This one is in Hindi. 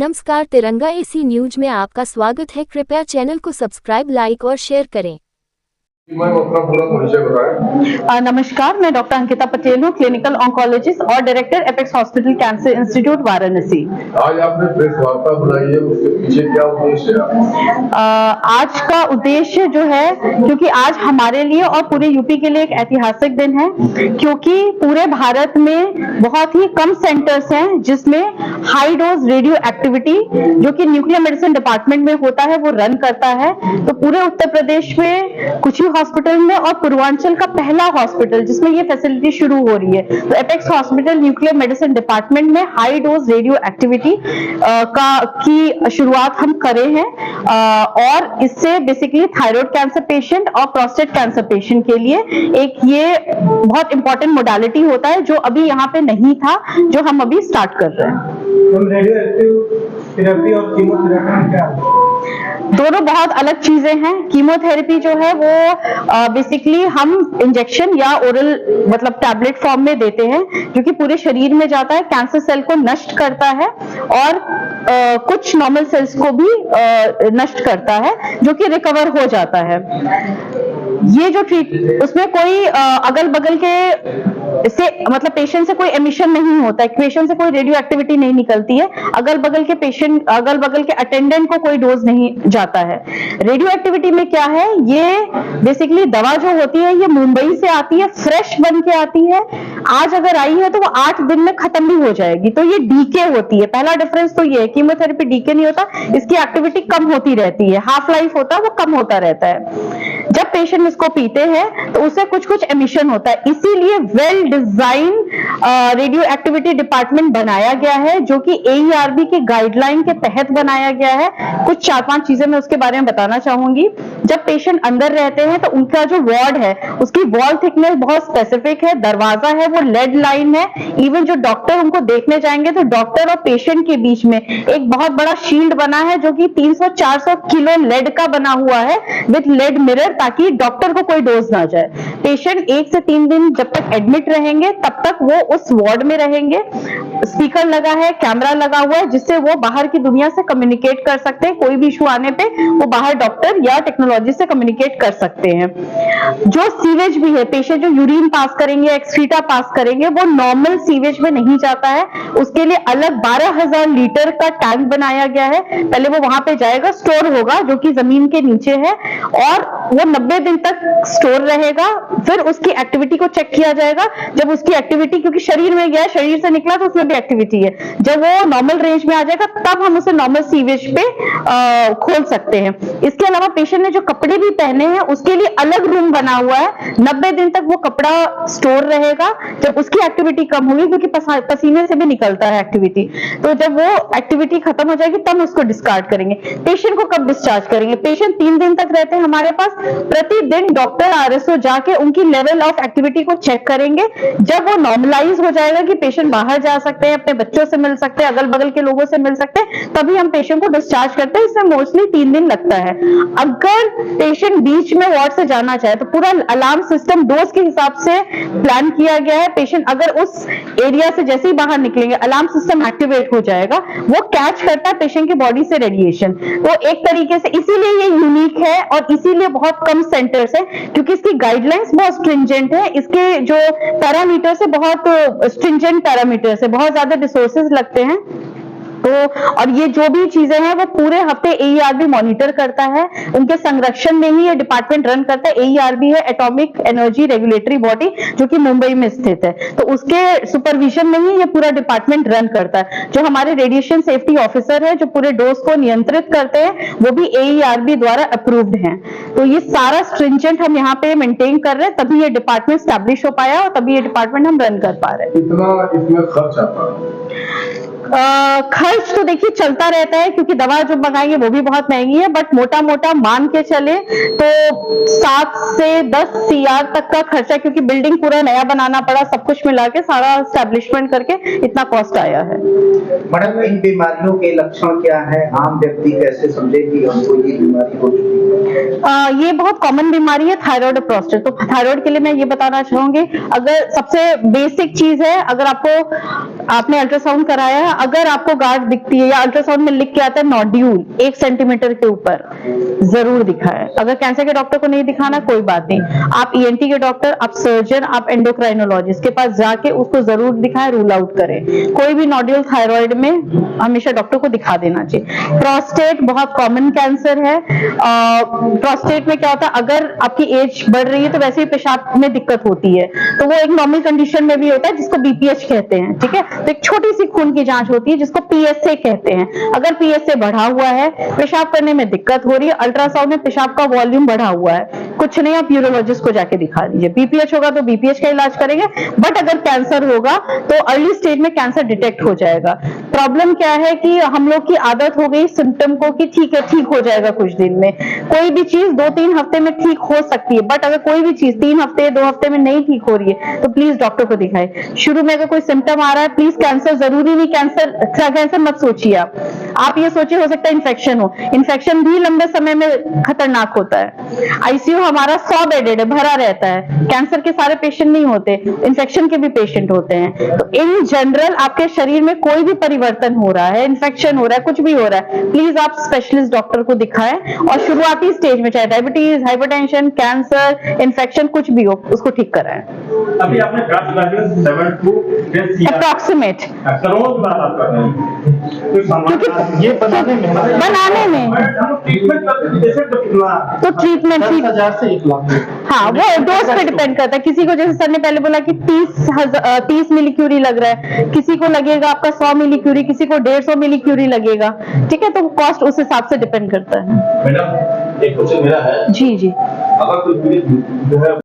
नमस्कार, तिरंगा एसी न्यूज में आपका स्वागत है। कृपया चैनल को सब्सक्राइब, लाइक और शेयर करें। नमस्कार, मैं डॉक्टर अंकिता पटेल हूँ, क्लिनिकल ऑन्कोलॉजिस्ट और director apex hospital cancer institute Varanasi. आज आपने प्रेस वार्ता बुलाई है, उसके पीछे क्या उद्देश्य है? आज का उद्देश्य जो है, क्योंकि आज हमारे लिए और पूरे यूपी के लिए एक ऐतिहासिक दिन है, क्योंकि पूरे भारत में बहुत ही कम सेंटर्स हैं जिसमें हाई डोज रेडियो एक्टिविटी जो कि न्यूक्लियर मेडिसिन डिपार्टमेंट में होता है वो रन करता है। तो पूरे उत्तर प्रदेश में कुछ ही हॉस्पिटल में और पूर्वांचल का पहला हॉस्पिटल जिसमें ये फैसिलिटी शुरू हो रही है, तो apex hospital nuclear medicine department में हाई डोज रेडियो एक्टिविटी की शुरुआत हम करे हैं। और इससे बेसिकली थायराइड कैंसर पेशेंट और प्रोस्टेट कैंसर पेशेंट के लिए एक ये बहुत इंपॉर्टेंट मोडालिटी होता है जो अभी यहाँ पे नहीं था, जो हम अभी स्टार्ट कर रहे हैं। रेडियो एक्टिव थेरेपी और कीमोथेरेपी क्या है? दोनों बहुत अलग चीजें हैं। कीमोथेरेपी जो है वो बेसिकली हम इंजेक्शन या ओरल मतलब टैबलेट फॉर्म में देते हैं जो कि पूरे शरीर में जाता है, कैंसर सेल को नष्ट करता है और कुछ नॉर्मल सेल्स को भी नष्ट करता है जो कि रिकवर हो जाता है। ये जो उसमें कोई अगल बगल के से मतलब पेशेंट से कोई एमिशन नहीं होता है, पेशेंट से कोई रेडियो एक्टिविटी नहीं निकलती है, अगल बगल के अटेंडेंट को कोई डोज नहीं जाता है। रेडियो एक्टिविटी में क्या है, ये बेसिकली दवा जो होती है ये मुंबई से आती है, फ्रेश बन के आती है। आज अगर आई है तो वो 8 दिन में खत्म भी हो जाएगी, तो ये डीके होती है। पहला डिफरेंस तो ये है, कीमोथेरेपी डीके नहीं होता, इसकी एक्टिविटी कम होती रहती है, हाफ लाइफ होता है वो कम होता रहता है। जब पेशेंट इसको पीते हैं तो उससे कुछ एमिशन होता है, इसीलिए well design radio activity department बनाया गया है जो कि AERB के गाइडलाइन के तहत बनाया गया है। कुछ 4-5 चीजें मैं उसके बारे में बताना चाहूंगी। जब पेशेंट अंदर रहते हैं तो उनका जो वार्ड है उसकी वॉल थिकनेस बहुत स्पेसिफिक है, दरवाजा है वो लेड लाइन है। इवन जो डॉक्टर उनको देखने जाएंगे तो डॉक्टर और पेशेंट के बीच में एक बहुत बड़ा शील्ड बना है जो कि 300-400 किलो लेड का बना हुआ है विद लेड मिरर, ताकि डॉक्टर को कोई डोज ना जाए। पेशेंट 1 से 3 दिन जब तक एडमिट रहेंगे तब तक वो उस वार्ड में रहेंगे। स्पीकर लगा है, कैमरा लगा हुआ है जिससे वो बाहर की दुनिया से कम्युनिकेट कर सकते हैं। कोई भी इशू आने पे वो बाहर डॉक्टर या टेक्नोलॉजी से कम्युनिकेट कर सकते हैं। जो सीवेज भी है, पेशेंट जो यूरिन पास करेंगे, एक्सक्रीटा पास करेंगे, वो नॉर्मल सीवेज में नहीं जाता है, उसके लिए अलग 12,000 लीटर का टैंक बनाया गया है। पहले वो वहां पे जाएगा, स्टोर होगा जो कि जमीन के नीचे है और वो 90 दिन तक स्टोर रहेगा। फिर उसकी एक्टिविटी को चेक किया जाएगा। जब उसकी एक्टिविटी, क्योंकि शरीर में गया, शरीर से निकला तो उसमें भी एक्टिविटी है, जब वो नॉर्मल रेंज में आ जाएगा तब हम उसे नॉर्मल सीवेज पे खोल सकते हैं। इसके अलावा पेशेंट ने जो कपड़े भी पहने हैं उसके लिए अलग रूम बना हुआ है। 90 दिन तक वो कपड़ा स्टोर रहेगा। जब उसकी एक्टिविटी कम होगी, क्योंकि पसीने से भी निकलता है एक्टिविटी, तो जब वो एक्टिविटी खत्म हो जाएगी तब उसको डिस्कार्ड करेंगे। पेशेंट को कब डिस्चार्ज करेंगे? पेशेंट 3 दिन तक रहते हैं हमारे पास। प्रतिदिन डॉक्टर RSO जाके उनकी लेवल ऑफ एक्टिविटी को चेक करेंगे। जब वो नॉर्मलाइज हो जाएगा कि पेशेंट बाहर जा सकते हैं, अपने बच्चों से मिल सकते हैं, अगल बगल के लोगों से मिल सकते हैं, तभी हम पेशेंट को डिस्चार्ज करते हैं। इसमें मोस्टली 3 दिन लगता है। अगर पेशेंट बीच में वार्ड से जाना चाहे तो पूरा अलार्म सिस्टम डोज के हिसाब से प्लान किया गया है। पेशेंट अगर उस एरिया से जैसे ही बाहर निकलेंगे अलार्म सिस्टम एक्टिवेट हो जाएगा, वो कैच करता है पेशेंट की बॉडी से रेडिएशन। तो एक तरीके से इसीलिए ये यूनिक है और इसीलिए बहुत कम सेंटर्स है, क्योंकि इसकी गाइडलाइंस बहुत स्ट्रिंजेंट है। इसके जो पैरामीटर्स है बहुत स्ट्रिंजेंट पैरामीटर्स है, बहुत ज्यादा रिसोर्सेज लगते हैं। तो और ये जो भी चीजें हैं वो पूरे हफ्ते AERB मॉनिटर करता है। उनके संरक्षण में ही ये डिपार्टमेंट रन करता है। AERB है एटॉमिक एनर्जी रेगुलेटरी बॉडी जो कि मुंबई में स्थित है, तो उसके सुपरविजन में ही ये पूरा डिपार्टमेंट रन करता है। जो हमारे रेडिएशन सेफ्टी ऑफिसर है जो पूरे डोज को नियंत्रित करते हैं वो भी AERB द्वारा अप्रूव्ड हैं। तो ये सारा स्ट्रिंजेंट हम यहाँ पे मेंटेन कर रहे हैं, तभी ये डिपार्टमेंट स्टैब्लिश हो पाया और तभी ये डिपार्टमेंट हम रन कर पा रहे हैं। कितना इसमें खर्च आता है? खर्च तो देखिए चलता रहता है, क्योंकि दवा जो मंगाएंगे वो भी बहुत महंगी है, बट मोटा मोटा मान के चले तो 7 से 10 CR तक का खर्चा, क्योंकि बिल्डिंग पूरा नया बनाना पड़ा, सब कुछ मिला के सारा एस्टेब्लिशमेंट करके इतना कॉस्ट आया है। मैडम, इन बीमारियों के लक्षण क्या है? आम व्यक्ति कैसे समझे कि हमको ये बीमारी हो चुकी है? ये बहुत कॉमन बीमारी है, थायराइड और प्रोस्टेट। तो थायराइड के लिए मैं ये बताना चाहूंगी, अगर सबसे बेसिक चीज है, अगर आपने अल्ट्रासाउंड कराया है, अगर आपको गांठ दिखती है या अल्ट्रासाउंड में लिख के आता है नोड्यूल 1 सेंटीमीटर के ऊपर, जरूर दिखाएं। अगर कैंसर के डॉक्टर को नहीं दिखाना कोई बात नहीं, आप ईएनटी के डॉक्टर, आप सर्जन, आप एंडोक्राइनोलॉजिस्ट के पास जाके उसको जरूर दिखाएं, रूल आउट करें। कोई भी नोड्यूल थायराइड में हमेशा डॉक्टर को दिखा देना चाहिए। प्रोस्टेट बहुत कॉमन कैंसर है। प्रोस्टेट में क्या होता है, अगर आपकी एज बढ़ रही है तो वैसे ही पेशाब में दिक्कत होती है, तो वो एक नॉर्मल कंडीशन में भी होता है जिसको बीपीएच कहते हैं, ठीक है। तो एक छोटी सी खून की जांच होती है जिसको पीएसए कहते हैं। अगर पीएसए बढ़ा हुआ है, पेशाब करने में दिक्कत हो रही है, अल्ट्रासाउंड में पेशाब का वॉल्यूम बढ़ा हुआ है, कुछ नहीं, आप यूरोलॉजिस्ट को जाके दिखा दीजिए। बीपीएच होगा तो बीपीएच का इलाज करेंगे, बट अगर कैंसर होगा तो अर्ली स्टेज में कैंसर डिटेक्ट हो जाएगा। प्रॉब्लम क्या है कि हम लोग की आदत हो गई सिम्टम को कि ठीक है, ठीक हो जाएगा कुछ दिन में। कोई भी चीज 2-3 हफ्ते में ठीक हो सकती है, बट अगर कोई भी चीज 3 हफ्ते 2 हफ्ते में नहीं ठीक हो रही है तो प्लीज डॉक्टर को दिखाएं। शुरू में अगर कोई सिम्टम आ रहा है, प्लीज कैंसर जरूरी नहीं, कैंसर मत सोचिए। आप ये सोचिए हो सकता है इन्फेक्शन हो, इन्फेक्शन भी लंबे समय में खतरनाक होता है। आईसीयू हमारा 100 बेडेड है, भरा रहता है। कैंसर के सारे पेशेंट नहीं होते, इन्फेक्शन के भी पेशेंट होते हैं। तो इन जनरल आपके शरीर में कोई भी परिवर्तन हो रहा है, इन्फेक्शन हो रहा है, कुछ भी हो रहा है, प्लीज आप स्पेशलिस्ट डॉक्टर को दिखाएं और शुरुआती स्टेज में चाहे डायबिटीज, हाइपरटेंशन, कैंसर, इन्फेक्शन कुछ भी हो उसको ठीक कराएं। अभी आपने ग्राफ लगाया 7 to 10 CR अप्रोक्सीमेट, करोड़ की बात आप कर रहे हैं, तो सामान्य ये बनाने में ट्रीटमेंट जैसे तो ट्रीटमेंट 10,000 से 1 लाख। हाँ, वो डोज पे डिपेंड करता है। किसी को जैसे सर ने पहले बोला कि 30 मिलीक्यूरी लग रहा है, किसी को लगेगा आपका 100 मिलीक्यूरी, किसी को 150 मिलीक्यूरी लगेगा, ठीक है। तो कॉस्ट उस हिसाब से डिपेंड करता है। मैडम एक क्वेश्चन मेरा है, जी जी। अगर कोई जो है